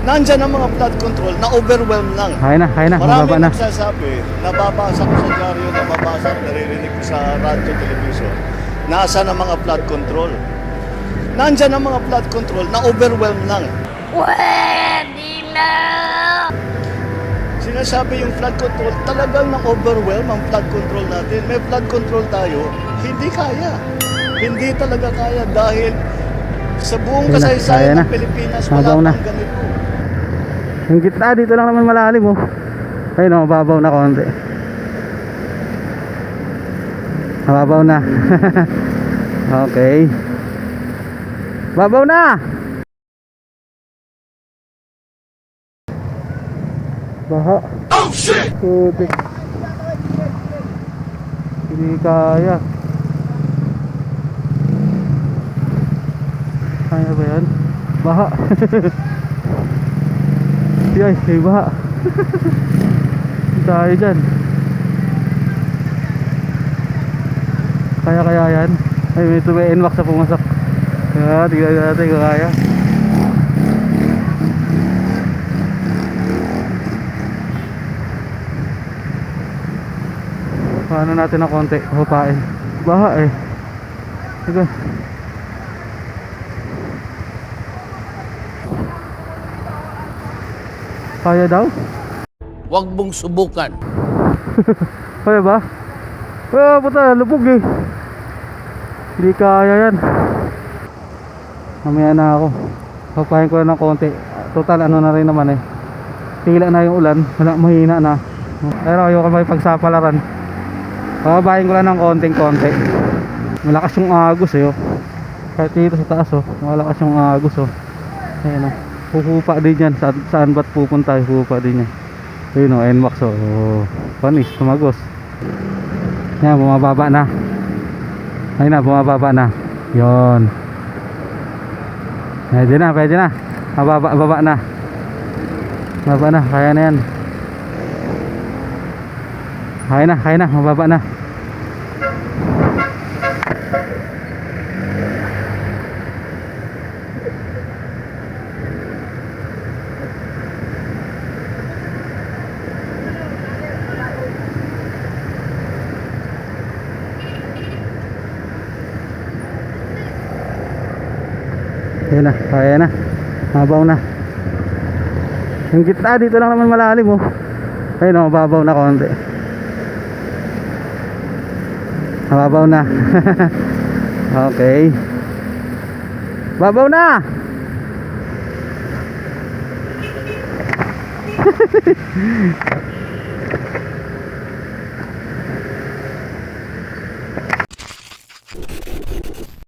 Nandyan ang mga flood control na overwhelm lang. Kaya na, Marami mababa na. nagsasabi, nababasa ko sa dyaryo, nababasa, naririnig ko sa radyo, television, nasa ang mga flood control. Nandyan ang mga flood control na overwhelm lang. Pwede na! Sinasabi yung flood control, talagang na-overwhelm ang flood control natin. May flood control tayo, hindi kaya. Hindi talaga kaya dahil sa buong Kaya kasaysayan na. ng Pilipinas, Mabaw wala na. pang ganito. Yung gitna dito lang naman malalim oh. Ayun oh, mababaw na konti. Mababaw na. Okay. Babaw na. Baha. Oh shit! Putik. Hindi kaya. Kaya ba yan? Baha. Yay, may baha. Tayo dyan. Kaya yan. Ay, may NMAX na pumasok. Tignan natin kung kaya. Paano natin ng konti hupain. Baha eh. Sige. Kaya daw? Huwag mong subukan. Kaya ba? Puta, lubog eh. Hindi kaya yan. Mamaya na ako. Hupain ko na ng konti. Total ano na rin naman eh. Tila na yung ulan. Wala, mahina na. Pero ayoko may pagsapalaran. Pababahin ko lang ng konting-konti. Malakas yung agos eh oh. Kahit dito sa taas oh, malakas yung agos oh. Ayan oh. Huhupa din yan. Saan ba't pupunta? Huhupa din yan. Ayun oh, NMAX oh. Panis, tumagos. Yan, bumababa na. Ayun na, bumababa na. Yon. Pwede na. Baba na. Baba na, kaya na yan. Kaya na, mababa na. Kaya na. Mabaw na. Yung gitna dito lang naman malalim oh. Ayun oh, mababaw na konti. Mababaw na. Okay. Babaw na.